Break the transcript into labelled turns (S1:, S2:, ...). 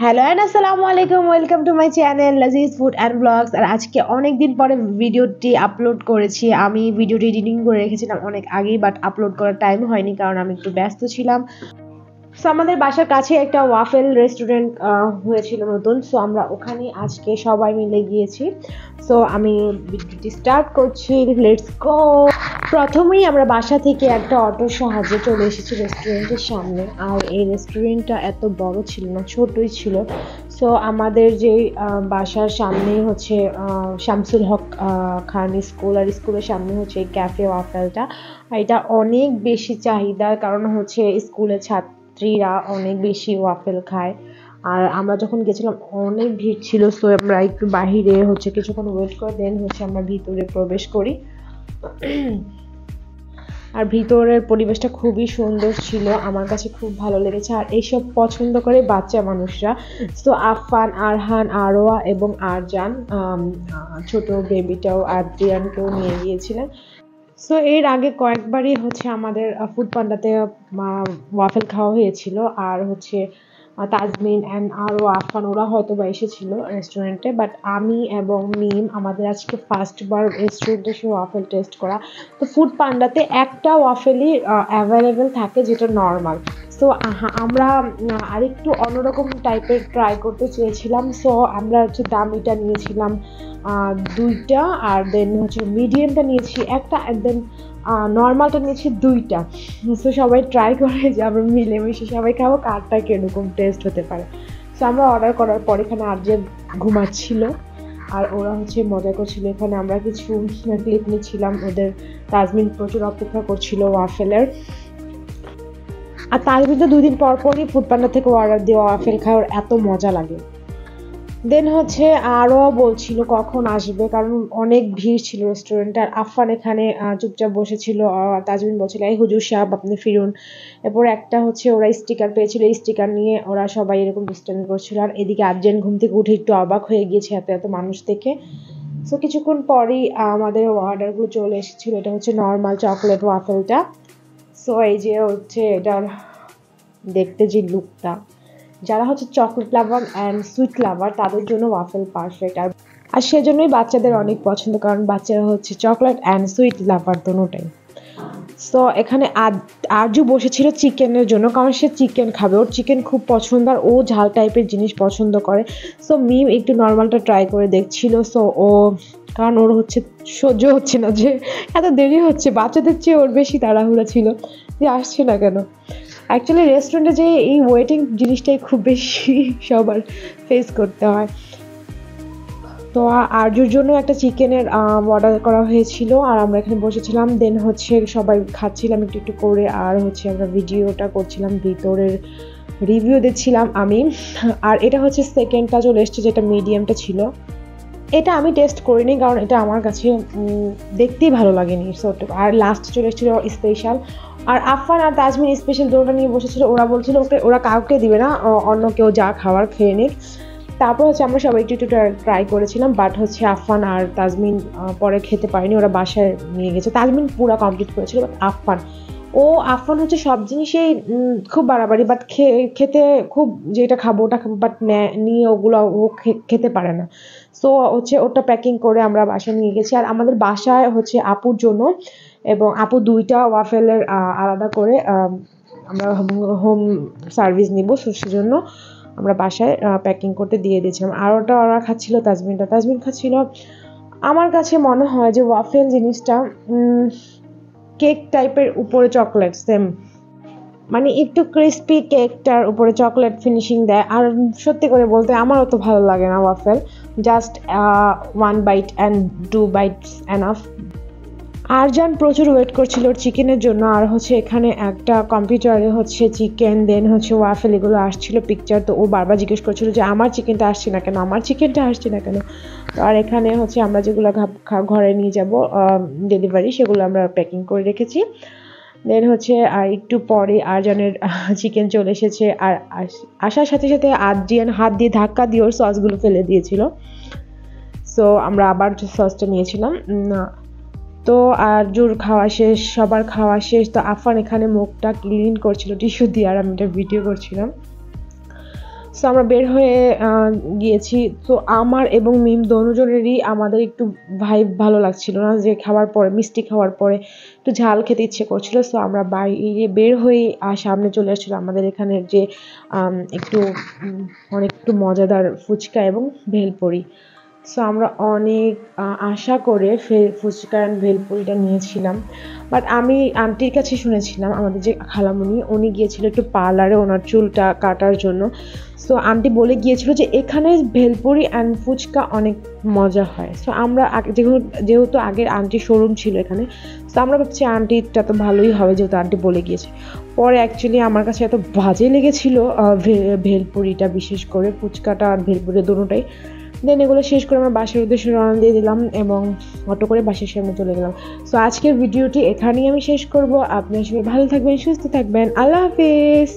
S1: Hello and আসসালামু আলাইকুম, welcome to my channel Lazeez food and vlogs. আর আজকে অনেক দিন পরে ভিডিওটি আপলোড করেছি। আমি ভিডিওটি এডিটিং করে রেখেছিলাম অনেক আগেই, বাট আপলোড করার টাইম হয়নি কারণ আমি একটু ব্যস্ত ছিলাম। সো আমাদের বাসার কাছে একটা ওয়াফেল রেস্টুরেন্ট হয়েছিল নতুন, সো আমরা ওখানে আজকে সবাই মিলে গিয়েছি। সো আমি ভিডিওটি স্টার্ট করছি, লেটস গো। প্রথমেই আমরা বাসা থেকে একটা অটোর সাহায্যে চলে এসেছি রেস্টুরেন্টের সামনে। আর এই রেস্টুরেন্টটা এত বড় ছিল না, ছোটই ছিল। সো আমাদের যে বাসার সামনেই হচ্ছে শামসুল হক খান স্কুল, আর স্কুলের সামনে হচ্ছে এই ক্যাফে ওয়াফেলটা। এটা অনেক বেশি চাহিদা, কারণ হচ্ছে স্কুলের ছাত্রীরা অনেক বেশি ওয়াফেল খায়। আর আমরা যখন গেছিলাম অনেক ভিড় ছিল, সো আমরা একটু বাহিরে হচ্ছে কিছুক্ষণ ওয়েট করে দেন হচ্ছে আমরা ভিতরে প্রবেশ করি। আর ভিতরের পরিবেশটা খুবই সুন্দর ছিল, আমার কাছে খুব ভালো লেগেছে। আর এইসব পছন্দ করে বাচ্চা মানুষরা। তো আফফান, আরহান, আরোয়া এবং আরজান, ছোট বেবিটাও আদ্রিয়ানকেও নিয়ে গিয়েছিলেন। সো এর আগে কয়েকবারই হচ্ছে আমাদের ফুড পান্ডাতে ওয়াফেল খাওয়া হয়েছিল। আর হচ্ছে তাজমিন অ্যান্ড আরও আফফান ওরা হয়তো বা এসেছিল রেস্টুরেন্টে, বাট আমি এবং মিম আমাদের আজকে ফার্স্টবার রেস্টুরেন্টে সে ওয়াফেল টেস্ট করা। তো ফুড পান্ডাতে একটা ওয়াফেলই অ্যাভেলেবেল থাকে, যেটা নর্মাল। সো আমরা আরেকটু অন্যরকম টাইপের ট্রাই করতে চেয়েছিলাম। সো আমরা হচ্ছে দামিটা নিয়েছিলাম দুইটা, আর দেন হচ্ছে মিডিয়ামটা নিয়েছি একটা, আর দেন নর্মালটা নিয়েছি দুইটা। সো সবাই ট্রাই করে যে আমরা মিলেমিশে সবাই খাবো কারটা কীরকম টেস্ট হতে পারে। সো আমরা অর্ডার করার পর এখানে আর্জেন ঘুমাচ্ছিল আর ওরা হচ্ছে মজা করছিল। এখানে আমরা কিছু ক্লিপ নিচ্ছিলাম ওদের। তাজমিন প্রচুর অপেক্ষা করছিল ওয়াফেলের। আর তাজমিন তো 2 দিন পর পরই ফুড পান্ডা থেকে অর্ডার দিয়ে ওয়াফেল খাওয়ার এত মজা লাগে। দেন হচ্ছে আরও বলছিল কখন আসবে, কারণ অনেক ভিড় ছিল রেস্টুরেন্টে। আর আফফান এখানে চুপচাপ বসেছিল। তাজমিন বলছিল এই হুজুর সাহেব আপনি ফিরুন। এরপর একটা হচ্ছে ওরা স্টিকার পেয়েছিল, এই স্টিকার নিয়ে ওরা সবাই এরকম দুষ্টামি করছিল। আর এদিকে আর্জেন্ট ঘুম থেকে উঠে একটু অবাক হয়ে গিয়েছে এত এত মানুষ দেখে। সো কিছুক্ষণ পরেই আমাদের অর্ডারগুলো চলে এসেছিল। এটা হচ্ছে নর্মাল চকলেট ওয়াফেলটা। সো এই যে হচ্ছে এটার দেখতে যে লুকটা, যারা হচ্ছে চকলেট লাভার অ্যান্ড সুইট লাভার তাদের জন্য ওয়াফেল পারফেক্ট। আর সেজন্যই বাচ্চাদের অনেক পছন্দ, কারণ বাচ্চারা হচ্ছে চকলেট অ্যান্ড সুইট লাভার দোনোটাই। সো এখানে আরজু বসেছিল চিকেনের জন্য, কারণ সে চিকেন খাবে, ওর চিকেন খুব পছন্দ আর ও ঝাল টাইপের জিনিস পছন্দ করে। সো মিম একটু নর্মালটা ট্রাই করে দেখছিল। সো ও, কারণ ওর হচ্ছে সহ্য হচ্ছে না যে এত দেরি হচ্ছে, বাচ্চাদের চেয়ে ওর বেশি তাড়াহুড়া ছিল যে আসছে না কেন। অ্যাকচুয়ালি রেস্টুরেন্টে যে এই ওয়েটিং জিনিসটাই খুব বেশি সবার ফেস করতে হয়। তো আরজুর জন্য একটা চিকেনের অর্ডার করা হয়েছিল আর আমরা এখানে বসেছিলাম। দেন হচ্ছে সবাই খাচ্ছিলাম একটু একটু করে, আর হচ্ছে আমরা ভিডিওটা করছিলাম, ভিতরের রিভিউ দিচ্ছিলাম আমি। আর এটা হচ্ছে সেকেন্ডটা চলে এসছে, যেটা মিডিয়ামটা ছিল। এটা আমি টেস্ট করিনি কারণ এটা আমার কাছে দেখতেই ভালো লাগেনি। সো আর লাস্ট চলে এসেছিল স্পেশাল। আর আফফান আর তাজমিন স্পেশাল দুটোটা নিয়ে বসেছিল। ওরা বলছিল ওরা কাউকে দিবে না, অন্য কেউ যা খাবার খেয়ে নিক। তারপর হচ্ছে আমরা সবাই একটু একটু ট্রাই করেছিলাম, বাট হচ্ছে আফফান আর তাজমিন পরে খেতে পারেনি, ওরা বাসায় নিয়ে গেছে। তাজমিন পুরো কমপ্লিট করেছিল, বাট আফফান হচ্ছে সব জিনিসেই খুব বাড়াবাড়ি, বাট খেতে খুব যেটা খাবো ওটা খাবো, বাট নিয়ে ওগুলো ও খেতে পারে না। সো হচ্ছে ওটা প্যাকিং করে আমরা বাসায় নিয়ে গেছি। আর আমাদের বাসায় হচ্ছে আপুর জন্য এবং আপু দুইটা ওয়াফেলের আলাদা করে আমরা হোম সার্ভিস নিব, সেজন্য আমরা বাসায় প্যাকিং করতে দিয়ে দিয়েছিলাম। আর ওরা খাচ্ছিল, তাজমিন খাচ্ছিল। আমার কাছে মনে হয় যে ওয়াফেল জিনিসটা কেক টাইপের উপরে চকলেট সেম, মানে একটু ক্রিস্পি কেকটার উপরে চকলেট ফিনিশিং দেয়। আর সত্যি করে বলতে আমার অত ভালো লাগে না waffle, just 1 bite and 2 bites enough. Arjan প্রচুর ওয়েট করছিল ওর চিকেনের জন্য। আর হচ্ছে এখানে একটা কম্পিউটারে হচ্ছে চিকেন, দেন হচ্ছে ওয়াফেল এগুলো আসছিল পিকচার। তো ও বারবার জিজ্ঞেস করছিল যে আমার চিকেনটা আসছে না কেন, আমার চিকেনটা আসছে না কেন। আর এখানে হচ্ছে আমরা যেগুলো ঘরে নিয়ে যাব ডেলিভারি, সেগুলো আমরা প্যাকিং করে রেখেছি। দেন হচ্ছে একটু পরে আরজানের চিকেন চলে এসেছে। আর আসার সাথে সাথে আদ্রিয়ান হাত দিয়ে ধাক্কা দিয়ে ওর সসগুলো ফেলে দিয়েছিল। সো আমরা আবার সসটা নিয়েছিলাম। তো আরজুর খাওয়া শেষ, সবার খাওয়া শেষ। তো আফফান এখানে মুখটা ক্লিন করছিল টিস্যু দিয়ে, আর আমি এটা ভিডিও করছিলাম। সো আমরা বের হয়ে গিয়েছি। তো আমার এবং মিম দোনোজনেরই আমাদের একটু ভাইব ভালো লাগছিল না, যে খাওয়ার পরে মিষ্টি খাওয়ার পরে একটু ঝাল খেতে ইচ্ছে করছিল। সো আমরা বাইরে বের হয়ে সামনে চলে আসছিল আমাদের এখানের যে একটু অনেক একটু মজাদার ফুচকা এবং ভেলপুরি। সো আমরা অনেক আশা করে ফুচকা অ্যান্ড ভেলপুরিটা নিয়েছিলাম। বাট আমি আন্টির কাছে শুনেছিলাম, আমাদের যে খালামণি উনি গিয়েছিল একটু পার্লারে ওনার চুলটা কাটার জন্য। সো আন্টি বলে গিয়েছিল যে এখানে ভেলপুরি অ্যান্ড ফুচকা অনেক মজা হয়। সো আমরা যেহেতু আগের আন্টির শোরুম ছিল এখানে, তো আমরা ভাবছি আন্টিটা তো ভালোই হবে যেহেতু আন্টি বলে গিয়েছে। পরে অ্যাকচুয়ালি আমার কাছে এত বাজে লেগেছিল ভেলপুরিটা, বিশেষ করে ফুচকাটা আর ভেলপুরি দুটোটাই। দেন এগুলো শেষ করে আমরা বাসার উদ্দেশ্যে রওনা দিয়ে দিলাম এবং অটো করে বাসার সামনে চলে গেলাম। সো আজকের ভিডিওটি এখানেই আমি শেষ করব। আপনারা সবাই ভালো থাকবেন, সুস্থ থাকবেন। আল্লাহ হাফিজ।